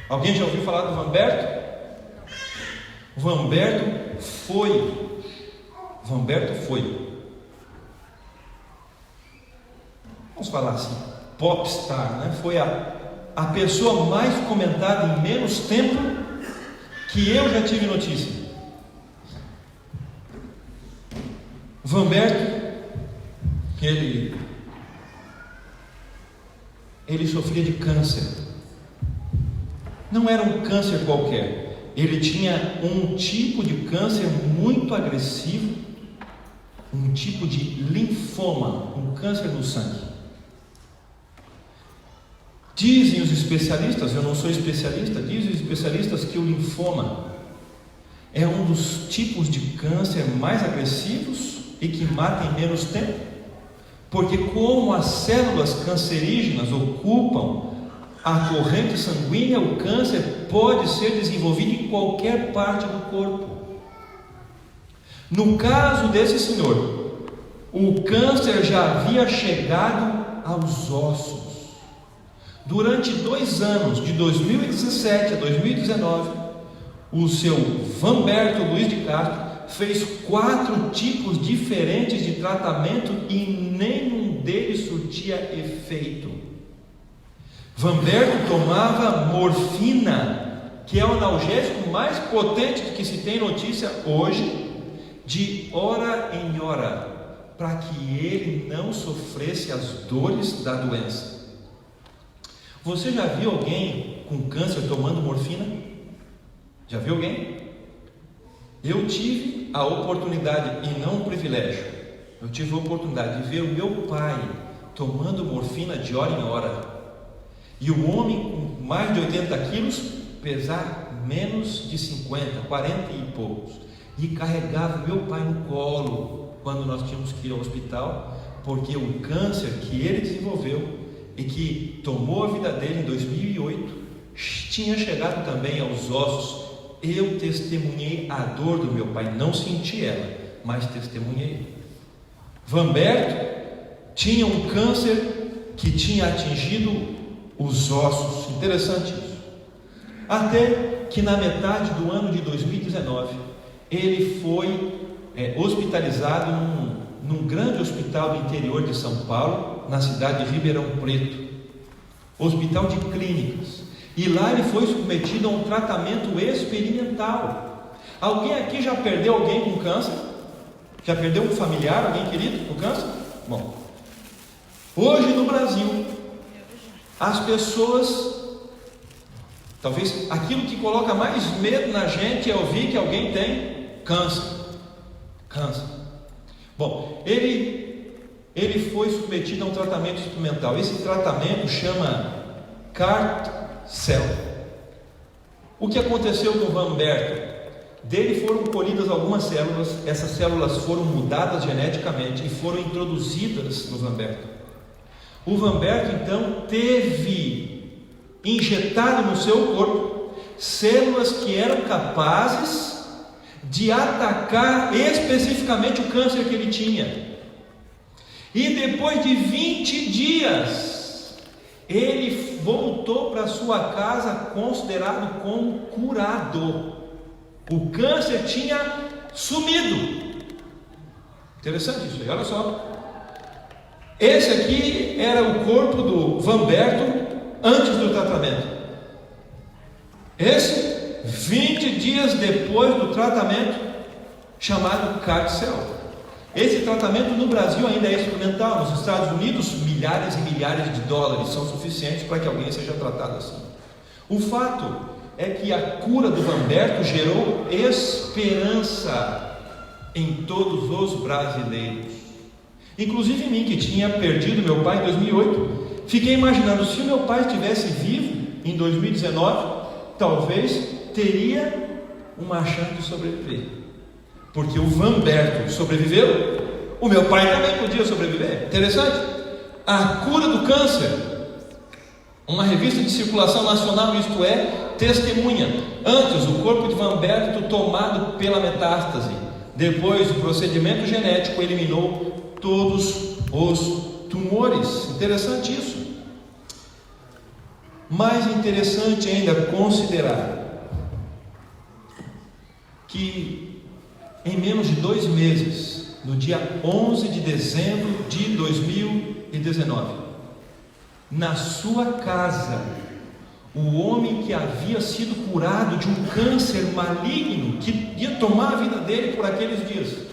Alguém já ouviu falar do Vanberto? Vanberto foi, vamos falar assim, popstar, né? Foi a pessoa mais comentada em menos tempo que eu já tive notícia. Vanberto, ele sofria de câncer. Não era um câncer qualquer. Ele tinha um tipo de câncer muito agressivo, um tipo de linfoma, um câncer no sangue. Dizem os especialistas, eu não sou especialista, dizem os especialistas que o linfoma é um dos tipos de câncer mais agressivos e que mata em menos tempo, porque como as células cancerígenas ocupam a corrente sanguínea, o câncer pode ser desenvolvido em qualquer parte do corpo. No caso desse senhor, o câncer já havia chegado aos ossos. Durante 2 anos, de 2017 a 2019, o seu Vanberto Luiz de Castro fez 4 tipos diferentes de tratamento e nenhum deles surtia efeito. Vanberto tomava morfina, que é o analgésico mais potente que se tem notícia hoje, de hora em hora, para que ele não sofresse as dores da doença. Você já viu alguém com câncer tomando morfina? Já viu alguém? Eu tive a oportunidade, e não um privilégio, eu tive a oportunidade de ver o meu pai tomando morfina de hora em hora, e o homem com mais de 80 quilos pesar menos de 50, 40 e poucos, e carregava meu pai no colo quando nós tínhamos que ir ao hospital, porque o câncer que ele desenvolveu e que tomou a vida dele em 2008 tinha chegado também aos ossos. Eu testemunhei a dor do meu pai, não senti ela, mas testemunhei. Vanberto tinha um câncer que tinha atingido os ossos. Interessante isso. Até que na metade do ano de 2019 ele foi hospitalizado num grande hospital do interior de São Paulo, na cidade de Ribeirão Preto, hospital de clínicas. E lá ele foi submetido a um tratamento experimental. Alguém aqui já perdeu alguém com câncer? Já perdeu um familiar, alguém querido com câncer? Bom, hoje no Brasil, as pessoas, talvez aquilo que coloca mais medo na gente é ouvir que alguém tem câncer. Câncer. Bom, ele foi submetido a um tratamento experimental. Esse tratamento chama CART-cell. O que aconteceu com o Vanberto? Dele foram colhidas algumas células, essas células foram mudadas geneticamente e foram introduzidas no Vanberto. O Vanberto então teve injetado no seu corpo células que eram capazes de atacar especificamente o câncer que ele tinha. E depois de 20 dias, ele voltou para sua casa considerado como curado. O câncer tinha sumido. Interessante isso aí, olha só. Esse aqui era o corpo do Vanberto antes do tratamento. Esse, 20 dias depois do tratamento, chamado CART-cell. Esse tratamento no Brasil ainda é experimental. Nos Estados Unidos, milhares e milhares de dólares são suficientes para que alguém seja tratado assim. O fato é que a cura do Vanberto gerou esperança em todos os brasileiros, inclusive em mim, que tinha perdido meu pai em 2008. Fiquei imaginando, se o meu pai estivesse vivo em 2019, talvez teria uma chance de sobreviver, porque o Vanberto sobreviveu, o meu pai também podia sobreviver. Interessante. A cura do câncer. Uma revista de circulação nacional, isto é, testemunha. Antes, o corpo de Vanberto tomado pela metástase. Depois, o procedimento genético eliminou todos os tumores. Interessante isso. Mais interessante ainda considerar que em menos de 2 meses, no dia 11 de dezembro de 2019, na sua casa, o homem que havia sido curado de um câncer maligno que ia tomar a vida dele por aqueles dias,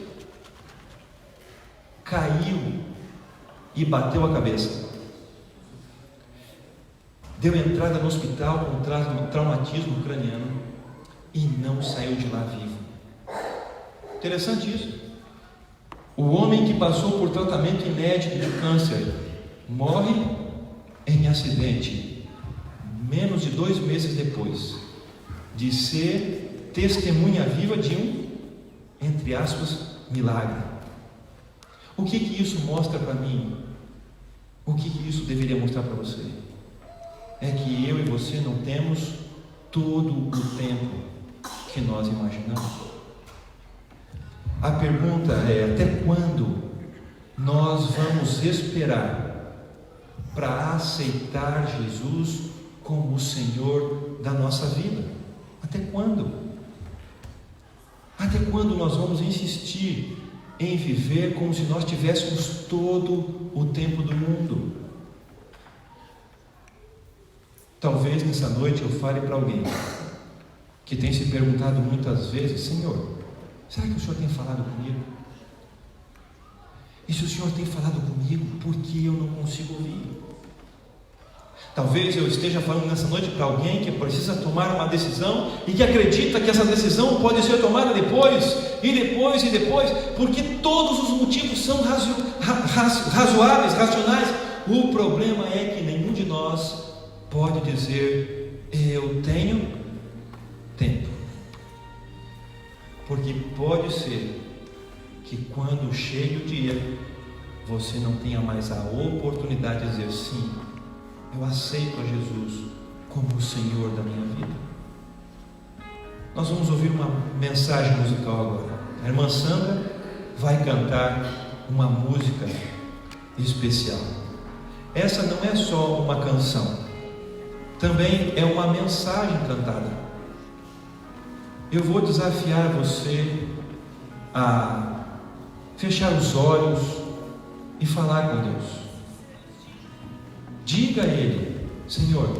caiu e bateu a cabeça. Deu entrada no hospital com traumatismo craniano e não saiu de lá vivo. Interessante isso. O homem que passou por tratamento inédito de câncer morre em acidente, menos de 2 meses depois de ser testemunha viva de um, entre aspas, milagre. O que isso mostra para mim? O que isso deveria mostrar para você? É que eu e você não temos todo o tempo que nós imaginamos. A pergunta é: até quando nós vamos esperar para aceitar Jesus como o Senhor da nossa vida? Até quando? Até quando nós vamos insistir em viver como se nós tivéssemos todo o tempo do mundo? Talvez nessa noite eu fale para alguém que tem se perguntado muitas vezes: Senhor, será que o Senhor tem falado comigo? E se o Senhor tem falado comigo, por que eu não consigo ouvir? Talvez eu esteja falando nessa noite para alguém que precisa tomar uma decisão e que acredita que essa decisão pode ser tomada depois, porque todos os motivos são razoáveis, racionais. O problema é que nenhum de nós pode dizer: eu tenho tempo. Porque pode ser que quando chegue o dia, você não tenha mais a oportunidade de dizer: sim, eu aceito a Jesus como o Senhor da minha vida. Nós vamos ouvir uma mensagem musical agora. A irmã Sandra vai cantar uma música especial. Essa não é só uma canção, também é uma mensagem cantada. Eu vou desafiar você a fechar os olhos e falar com Deus. Diga a Ele: Senhor,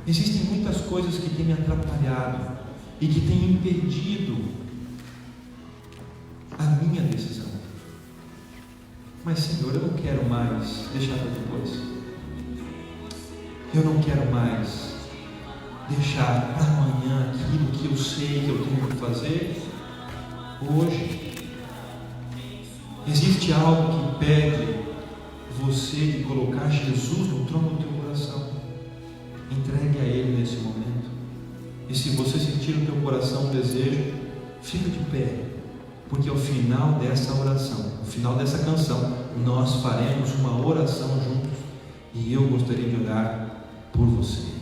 existem muitas coisas que têm me atrapalhado e que têm impedido a minha decisão. Mas, Senhor, eu não quero mais deixar para depois. Eu não quero mais deixar para amanhã aquilo que eu sei que eu tenho que fazer hoje. Existe algo que impede você de colocar Jesus no trono do teu coração. Entregue a Ele nesse momento. E se você sentir no teu coração um desejo, fica de pé, porque ao final dessa oração, ao final dessa canção, nós faremos uma oração juntos, e eu gostaria de orar por você.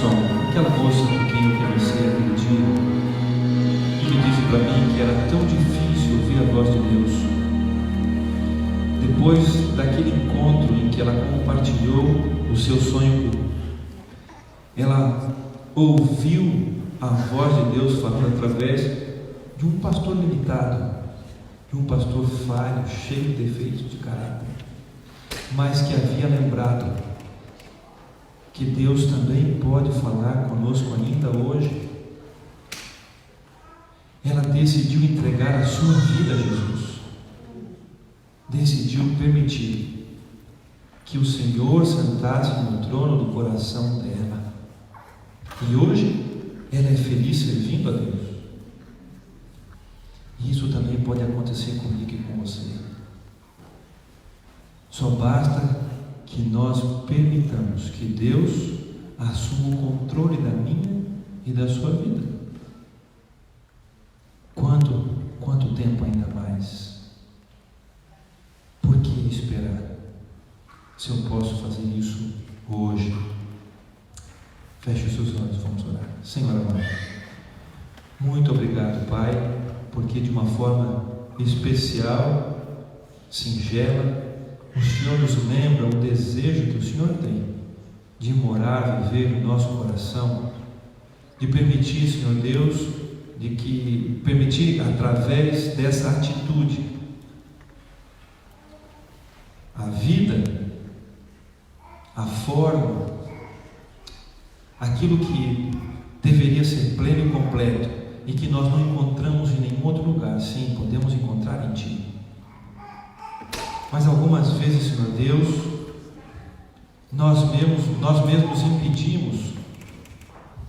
som. Aquela moça com quem eu conversei aquele dia, ele disse para mim que era tão difícil ouvir a voz de Deus. Depois daquele encontro em que ela compartilhou o seu sonho, ela ouviu a voz de Deus falando através de um pastor limitado, de um pastor falho, cheio de defeitos de caráter, mas que havia lembrado que Deus também pode falar conosco ainda hoje. Ela decidiu entregar a sua vida a Jesus, decidiu permitir que o Senhor sentasse no trono do coração dela, e hoje ela é feliz servindo a Deus. E isso também pode acontecer comigo e com você. Só basta que nós permitamos que Deus assuma o controle da minha e da sua vida. Quanto tempo ainda mais? Por que esperar? Se eu posso fazer isso hoje. Feche os seus olhos, vamos orar. Senhor amado, muito obrigado, Pai, porque de uma forma especial, singela, o Senhor nos lembra o desejo que o Senhor tem de morar, viver no nosso coração, de permitir, Senhor Deus, permitir através dessa atitude a vida, a forma, aquilo que deveria ser pleno e completo e que nós não encontramos em nenhum outro lugar. Sim, podemos encontrar em Ti. Mas algumas vezes, Senhor Deus, nós mesmos impedimos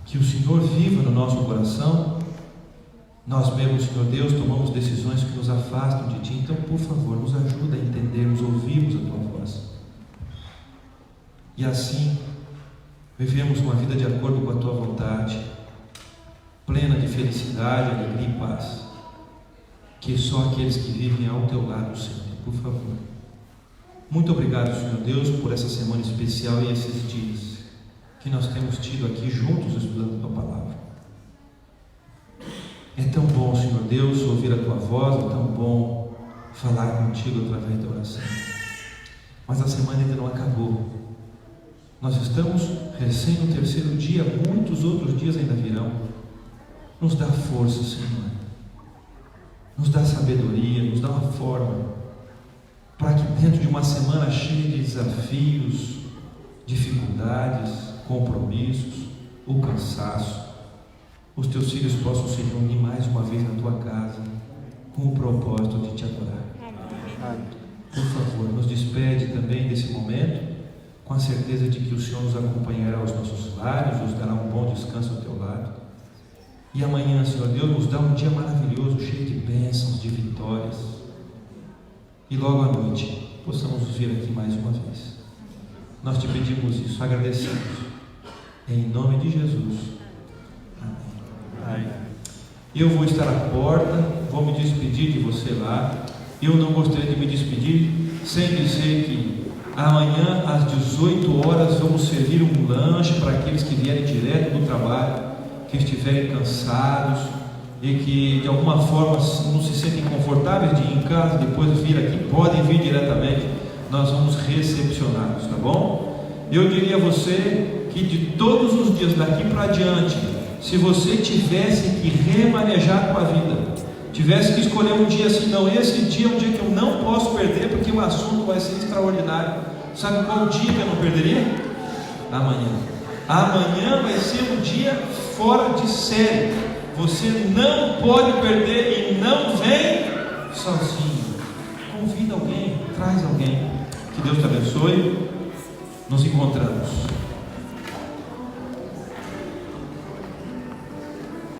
que o Senhor viva no nosso coração. Nós mesmos, Senhor Deus, tomamos decisões que nos afastam de Ti. Então, por favor, nos ajuda a entendermos, ouvirmos a Tua voz. E assim, vivemos uma vida de acordo com a Tua vontade, plena de felicidade, alegria e paz, que só aqueles que vivem ao Teu lado sentem. Por favor. Muito obrigado, Senhor Deus, por essa semana especial e esses dias que nós temos tido aqui juntos estudando a Tua palavra. É tão bom, Senhor Deus, ouvir a Tua voz, é tão bom falar contigo através da oração. Mas a semana ainda não acabou. Nós estamos recém no terceiro dia, muitos outros dias ainda virão. Nos dá força, Senhor. Nos dá sabedoria, nos dá uma forma para que dentro de uma semana cheia de desafios, dificuldades, compromissos, o cansaço, os Teus filhos possam se reunir mais uma vez na Tua casa, com o propósito de Te adorar. Por favor, nos despede também desse momento, com a certeza de que o Senhor nos acompanhará aos nossos lares, nos dará um bom descanso ao Teu lado. E amanhã, Senhor Deus, nos dá um dia maravilhoso, cheio de bênçãos, de vitórias. E logo à noite, possamos vir aqui mais uma vez. Nós Te pedimos isso, agradecemos. Em nome de Jesus. Amém. Eu vou estar à porta, vou me despedir de você lá. Eu não gostaria de me despedir sem dizer que amanhã às 18 horas vamos servir um lanche para aqueles que vierem direto do trabalho, que estiverem cansados e que de alguma forma não se sentem confortáveis de ir em casa, depois vir aqui, podem vir diretamente, nós vamos recepcioná-los, tá bom? Eu diria a você que de todos os dias daqui para adiante, se você tivesse que remanejar a tua vida, tivesse que escolher um dia assim, não, esse dia é um dia que eu não posso perder, porque o assunto vai ser extraordinário. Sabe qual dia que eu não perderia? Amanhã. Amanhã vai ser um dia fora de série. Você não pode perder e não vem sozinho. Convida alguém, traz alguém. Que Deus te abençoe. Nos encontramos.